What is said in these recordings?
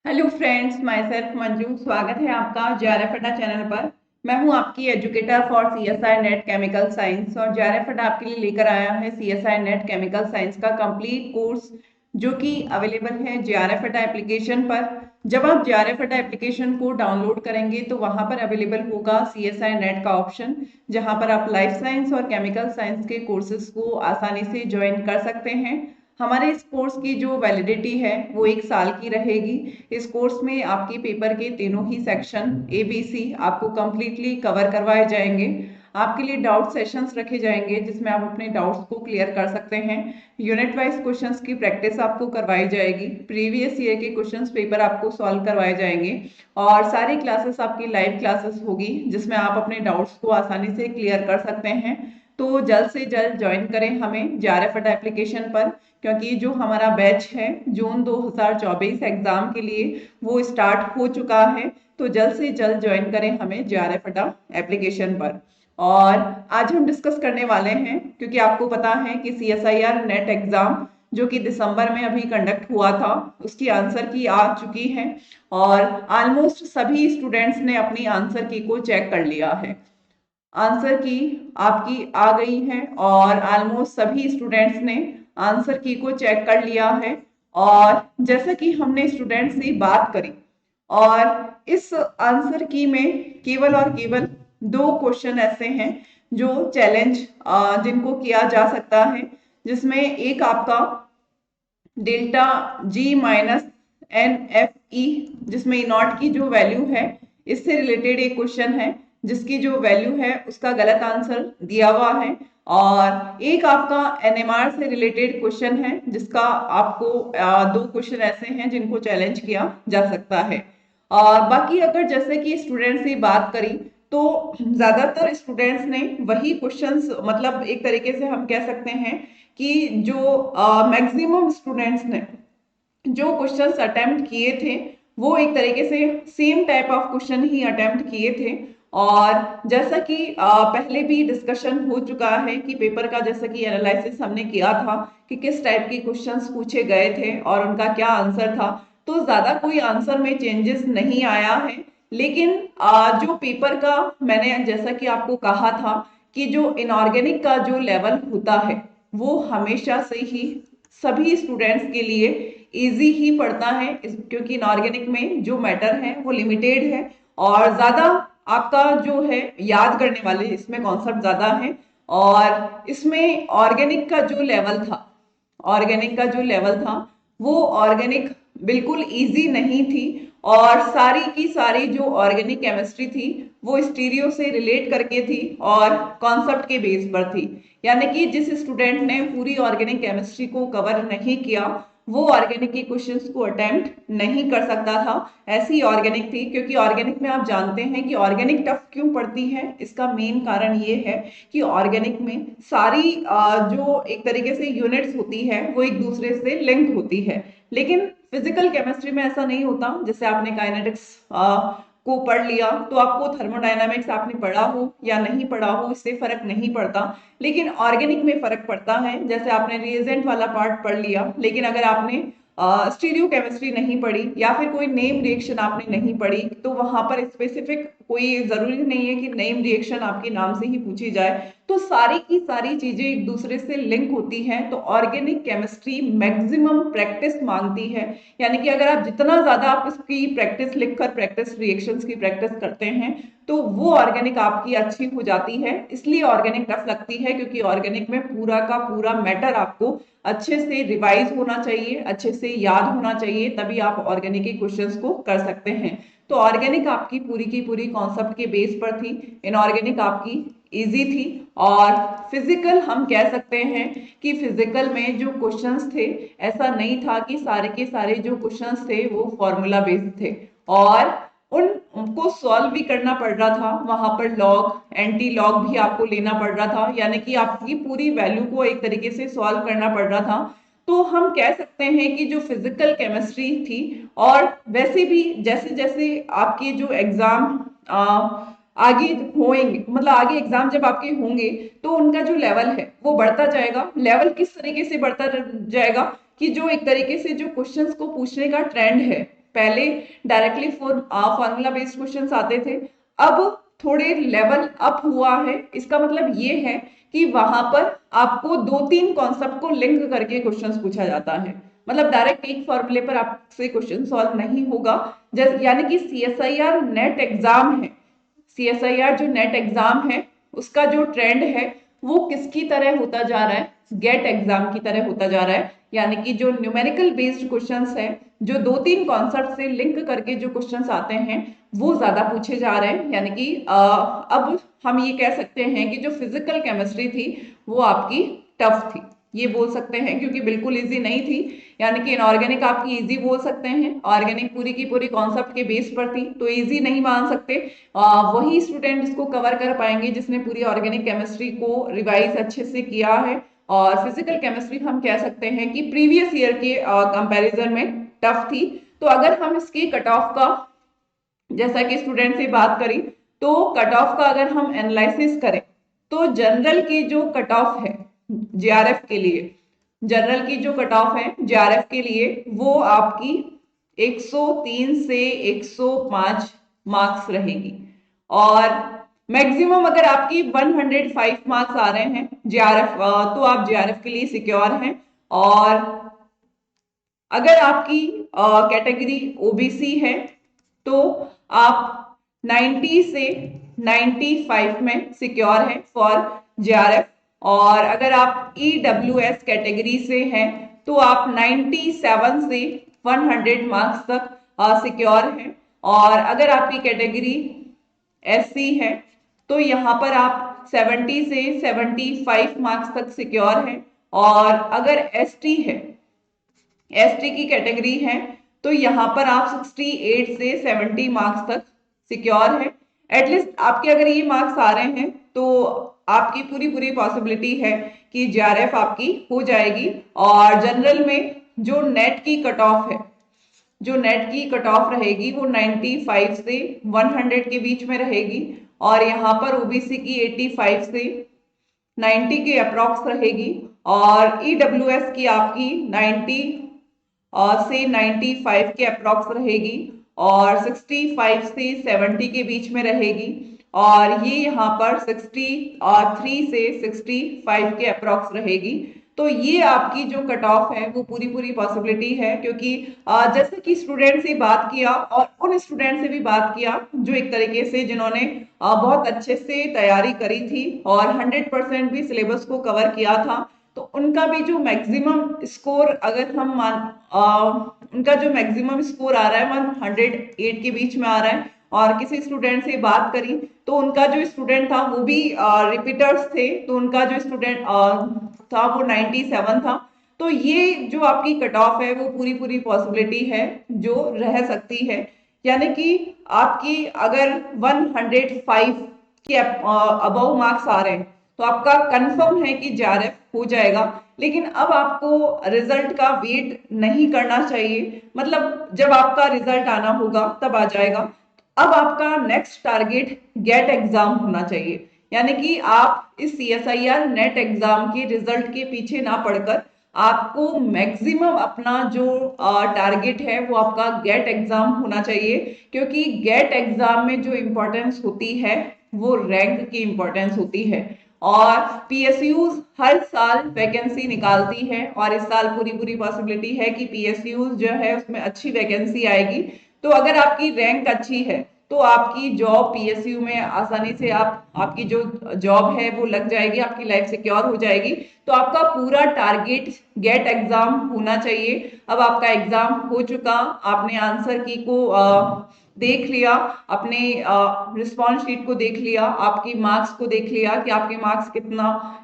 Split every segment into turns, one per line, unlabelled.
Hello friends, my self Manju. स्वागत है आपका जेआरएफ अड्डा चैनल पर। मैं हूं आपकी educator for CSI net chemical science और जेआरएफ अड्डा आपके लिए लेकर आया है सीएसआई नेट केमिकल साइंस का कंप्लीट कोर्स, जो कि अवेलेबल है जेआरएफ अड्डा एप्लीकेशन पर। जब आप जेआरएफ अड्डा एप्लीकेशन को डाउनलोड करेंगे तो वहां पर अवेलेबल होगा सीएसआई नेट का ऑप्शन, जहां पर आप लाइफ साइंस और केमिकल साइंस के कोर्सेज को आसानी से ज्वाइन कर सकते हैं। हमारे इस कोर्स की जो वैलिडिटी है वो 1 साल की रहेगी। इस कोर्स में आपके पेपर के तीनों ही सेक्शन ABC आपको कंप्लीटली कवर करवाए जाएंगे। आपके लिए डाउट सेशंस रखे जाएंगे जिसमें आप अपने डाउट्स को क्लियर कर सकते हैं। यूनिट वाइज क्वेश्चंस की प्रैक्टिस आपको करवाई जाएगी। प्रीवियस ईयर के क्वेश्चंस पेपर आपको सॉल्व करवाए जाएंगे और सारी क्लासेस आपकी लाइव क्लासेस होगी जिसमें आप अपने डाउट्स को आसानी से क्लियर कर सकते हैं। तो जल्द से जल्द ज्वाइन करें हमें जेआरएफ अड्डा एप्लीकेशन पर, क्योंकि जो हमारा बैच है जून 2024 एग्जाम के लिए वो स्टार्ट हो चुका है। तो जल्द से जल्द ज्वाइन करें हमें जेआरएफ अड्डा एप्लीकेशन पर। और आज हम डिस्कस करने वाले हैं, क्योंकि आपको पता है कि CSIR नेट एग्जाम जो कि दिसंबर में अभी कंडक्ट हुआ था उसकी आंसर की आ चुकी है और ऑलमोस्ट सभी स्टूडेंट्स ने अपनी आंसर की को चेक कर लिया है। आंसर की आपकी आ गई है और ऑलमोस्ट सभी स्टूडेंट्स ने आंसर की को चेक कर लिया है। और जैसा कि हमने स्टूडेंट से बात करी, और इस आंसर की में केवल और केवल 2 क्वेश्चन ऐसे हैं जो चैलेंज जिनको किया जा सकता है, जिसमें एक आपका डेल्टा G माइनस NFE, जिसमें नॉट की जो वैल्यू है इससे रिलेटेड एक क्वेश्चन है जिसकी जो वैल्यू है उसका गलत आंसर दिया हुआ है। और एक आपका NMR से रिलेटेड क्वेश्चन है जिसका आपको 2 क्वेश्चन ऐसे हैं जिनको चैलेंज किया जा सकता है। और बाकी अगर जैसे कि स्टूडेंट से बात करी तो ज्यादातर स्टूडेंट्स ने वही क्वेश्चंस, मतलब एक तरीके से हम कह सकते हैं कि जो मैक्सिमम स्टूडेंट्स ने जो क्वेश्चंस अटेम्प्ट किए थे वो एक तरीके से same type of question he attempt किए थे। और जैसा कि पहले भी डिस्कशन हो चुका है कि पेपर का जैसा कि एनालिसिस हमने किया था कि किस टाइप के क्वेश्चंस पूछे गए थे और उनका क्या आंसर था, तो ज्यादा कोई आंसर में चेंजेस नहीं आया है। लेकिन जो पेपर का मैंने जैसा कि आपको कहा था कि जो इनऑर्गेनिक का जो लेवल होता है वो हमेशा से ही सभी स्टूडेंट्स के लिए इजी ही पड़ता है, क्योंकि इनऑर्गेनिक में जो मैटर है वो लिमिटेड है और ज्यादा आपका जो है याद करने वाले इसमें कॉन्सेप्ट ज्यादा है। और इसमें ऑर्गेनिक का जो लेवल था वो ऑर्गेनिक बिल्कुल इजी नहीं थी। और सारी की सारी जो ऑर्गेनिक केमिस्ट्री थी वो स्टीरियो से रिलेट करके थी और कॉन्सेप्ट के बेस पर थी। यानी कि जिस स्टूडेंट ने पूरी ऑर्गेनिक केमिस्ट्री को कवर नहीं किया वो ऑर्गेनिक के क्वेश्चंस को अटेम्प्ट नहीं कर सकता था। ऐसी ऑर्गेनिक थी, क्योंकि ऑर्गेनिक में आप जानते हैं कि ऑर्गेनिक टफ क्यों पड़ती है। इसका मेन कारण ये है कि ऑर्गेनिक में सारी जो एक तरीके से यूनिट्स होती है वो एक दूसरे से लिंक होती है। लेकिन फिजिकल केमिस्ट्री में ऐसा नहीं होता। जैसे आपने काइनेटिक्स को पढ़ लिया तो आपको थर्मोडायनामिक्स आपने पढ़ा हो या नहीं पढ़ा हो इससे फर्क नहीं पड़ता, लेकिन ऑर्गेनिक में फर्क पड़ता है। जैसे आपने रिएजेंट वाला पार्ट पढ़ लिया, लेकिन अगर आपने स्टीरियो केमिस्ट्री नहीं पढ़ी या फिर कोई नेम रिएक्शन आपने नहीं पढ़ी तो वहां पर स्पेसिफिक कोई जरूरी नहीं है कि नेम रिएक्शन आपके नाम से ही पूछी जाए। तो सारी की सारी चीजें एक दूसरे से लिंक होती हैं। तो ऑर्गेनिक केमिस्ट्री मैक्सिमम प्रैक्टिस मांगती है, यानी कि अगर आप जितना ज्यादा आप इसकी प्रैक्टिस लिखकर प्रैक्टिस रिएक्शंस की प्रैक्टिस करते हैं तो वो ऑर्गेनिक आपकी अच्छी हो जाती है। इसलिए ऑर्गेनिक टफ लगती है, क्योंकि ऑर्गेनिक में पूरा का पूरा मैटर आपको अच्छे से रिवाइज होना चाहिए, अच्छे से याद होना चाहिए, तभी आप ऑर्गेनिक के क्वेश्चंस को कर सकते हैं। तो ऑर्गेनिक आपकी पूरी की पूरी कॉन्सेप्ट के बेस पर थी, इनऑर्गेनिक आपकी इजी थी। और फिजिकल हम कह सकते हैं कि फिजिकल में जो क्वेश्चंस थे ऐसा नहीं था कि सारे के सारे जो क्वेश्चंस थे वो फॉर्मूला बेस्ड थे और उनको सॉल्व भी करना पड़ रहा था। वहां पर लॉग एंटी लॉग भी आपको लेना पड़ रहा था, यानी कि आपकी पूरी वैल्यू को एक तरीके से सॉल्व करना पड़ रहा था। तो हम कह सकते हैं कि जो फिजिकल केमिस्ट्री थी, और वैसे भी जैसे जैसे आपके जो एग्जाम आगे होंगे, मतलब आगे एग्जाम जब आपके होंगे तो उनका जो लेवल है वो बढ़ता जाएगा। लेवल किस तरीके से बढ़ता जाएगा कि जो एक तरीके से जो क्वेश्चंस को पूछने का ट्रेंड है, पहले डायरेक्टली फॉर्मूला बेस्ड क्वेश्चंस आते थे, अब थोड़े लेवल अप हुआ है। इसका मतलब ये है कि वहां पर आपको 2-3 कॉन्सेप्ट को लिंक करके क्वेश्चंस पूछा जाता है। मतलब डायरेक्ट एक फॉर्मूले पर आपसे क्वेश्चन सॉल्व नहीं होगा। यानी कि सीएसआईआर नेट एग्जाम है, सीएसआईआर जो नेट एग्जाम है उसका जो ट्रेंड है वो किसकी तरह होता जा रहा है, गेट एग्जाम की तरह होता जा रहा है। यानी कि जो न्यूमेरिकल बेस्ड क्वेश्चंस है, जो 2-3 कॉन्सेप्ट से लिंक करके जो क्वेश्चंस आते हैं वो ज्यादा पूछे जा रहे हैं। यानी कि अब हम ये कह सकते हैं कि जो फिजिकल केमिस्ट्री थी वो आपकी टफ थी, ये बोल सकते हैं, क्योंकि बिल्कुल इजी नहीं थी। यानी कि इनऑर्गेनिक आपकी इजी बोल सकते हैं, ऑर्गेनिक पूरी की पूरी कॉन्सेप्ट के बेस पर थी तो इजी नहीं मान सकते। वही स्टूडेंट इसको कवर कर पाएंगे जिसने पूरी ऑर्गेनिक केमिस्ट्री को रिवाइज अच्छे से किया है। और फिजिकल केमिस्ट्री हम कह सकते हैं कि प्रीवियस ईयर के कंपैरिजन में टफ थी। तो अगर हम इसके कट ऑफ का, जैसा कि स्टूडेंट से बात करी, तो कट ऑफ का अगर हम एनालिसिस करें तो जनरल की जो कट ऑफ है जेआरएफ के लिए, जनरल की जो कट ऑफ है जेआरएफ के लिए वो आपकी 103 से 105 मार्क्स रहेगी। और मैक्सिमम अगर आपकी 105 मार्क्स आ रहे हैं जेआरएफ, तो आप जेआरएफ के लिए सिक्योर हैं। और अगर आपकी कैटेगरी ओबीसी है तो आप 90 से 95 में सिक्योर हैं फॉर जेआरएफ। और अगर आप ईडब्ल्यूएस कैटेगरी से हैं तो आप 97 से 100 मार्क्स तक सिक्योर हैं। और अगर आपकी कैटेगरी एससी है तो यहाँ पर आप 70 से 75 मार्क्स तक सिक्योर हैं। और अगर एसटी है, एसटी की कैटेगरी है तो यहाँ पर आप 68 से 70 मार्क्स तक सिक्योर है। एटलीस्ट आपके अगर ये मार्क्स आ रहे हैं तो आपकी पूरी पूरी पॉसिबिलिटी है कि जेआरएफ आपकी हो जाएगी। और जनरल में जो नेट की कट ऑफ है, जो नेट की कट ऑफ रहेगी वो 95 से 100 के बीच में रहेगी। और यहाँ पर ओबीसी की 85 से 90 के अप्रॉक्स रहेगी। और ईडब्ल्यूएस की आपकी 90 से 95 के अप्रॉक्स रहेगी। और 65 से 70 के बीच में रहेगी। और ये यहाँ पर 63 से 65 के अप्रॉक्स रहेगी। तो ये आपकी जो कट ऑफ है वो पूरी पूरी पॉसिबिलिटी है, क्योंकि जैसे कि स्टूडेंट से बात किया और उन स्टूडेंट से भी बात किया जो एक तरीके से जिन्होंने बहुत अच्छे से तैयारी करी थी और 100% भी सिलेबस को कवर किया था, तो उनका भी जो मैक्सिमम स्कोर अगर हम उनका जो मैक्सिमम स्कोर आ रहा है 108 के बीच में आ रहा है। और किसी स्टूडेंट से बात करी तो उनका जो स्टूडेंट था वो भी रिपीटर्स थे, तो उनका जो स्टूडेंट था वो 97 था। तो ये जो आपकी कट ऑफ है वो पूरी पूरी पॉसिबिलिटी है जो रह सकती है। यानी कि आपकी अगर 105 के अबव मार्क्स आ रहे हैं तो आपका कंफर्म है कि जेआरएफ हो जाएगा। लेकिन अब आपको रिजल्ट का वेट नहीं करना चाहिए, मतलब जब आपका रिजल्ट आना होगा तब आ जाएगा। अब आपका नेक्स्ट टारगेट गेट एग्जाम होना चाहिए। यानी कि आप इस सीएसआईआर नेट एग्जाम के रिजल्ट के पीछे ना पड़कर आपको मैक्सिमम अपना जो टारगेट है वो आपका गेट एग्जाम होना चाहिए। क्योंकि गेट एग्जाम में जो इम्पोर्टेंस होती है वो रैंक की इम्पोर्टेंस होती है। और पीएसयूज हर साल वैकेंसी निकालती है और इस साल पूरी पूरी पॉसिबिलिटी है कि पीएसयूज जो है उसमें अच्छी वैकेंसी आएगी। तो अगर आपकी रैंक अच्छी है तो आपकी जॉब पीएसयू में आसानी से आपकी जो जॉब है वो लग जाएगी, आपकी लाइफ सिक्योर हो जाएगी। तो आपका पूरा टारगेट गेट एग्जाम होना चाहिए। अब आपका एग्जाम हो चुका, आपने आंसर की को देख लिया, अपने रिस्पॉन्स शीट को देख लिया, आपकी मार्क्स को देख लिया कि आपके मार्क्स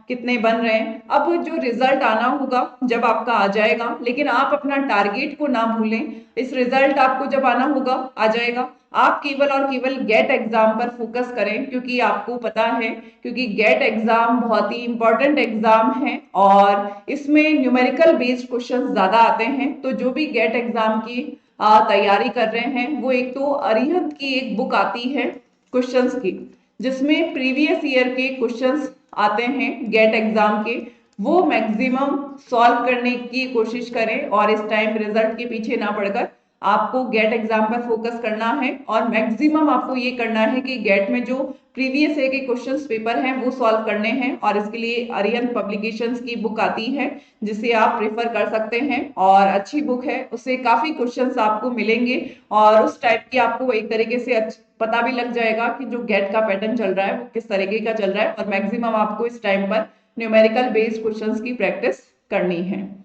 कितने बन रहे हैं। अब जो रिजल्ट आना होगा जब आपका आ जाएगा, लेकिन आप अपना टारगेट को ना भूलें। इस रिजल्ट आपको जब आना होगा आ जाएगा, आप केवल और केवल गेट एग्जाम पर फोकस करें, क्योंकि आपको पता है क्योंकि गेट एग्जाम बहुत ही इंपॉर्टेंट एग्जाम है और इसमें न्यूमेरिकल बेस्ड क्वेश्चन ज्यादा आते हैं। तो जो भी गेट एग्जाम की तैयारी कर रहे हैं वो एक तो अरिहंत की एक बुक आती है क्वेश्चंस की, जिसमें प्रीवियस ईयर के क्वेश्चंस आते हैं गेट एग्जाम के, वो मैक्सिमम सॉल्व करने की कोशिश करें और इस टाइम रिजल्ट के पीछे ना पड़कर आपको गेट एग्जाम पर फोकस करना है और मैक्सिमम आपको ये करना है कि गेट में जो प्रीवियस ईयर के क्वेश्चंस पेपर हैं वो सॉल्व करने हैं। और इसके लिए आर्यन पब्लिकेशंस की बुक आती है जिसे आप प्रेफर कर सकते हैं, और अच्छी बुक है, उससे काफी क्वेश्चंस आपको मिलेंगे और उस टाइप की आपको एक तरीके से पता भी लग जाएगा कि जो गेट का पैटर्न चल रहा है वो किस तरीके का चल रहा है। और मैक्सिमम आपको इस टाइम पर न्यूमेरिकल बेस्ड क्वेश्चंस की प्रैक्टिस करनी है।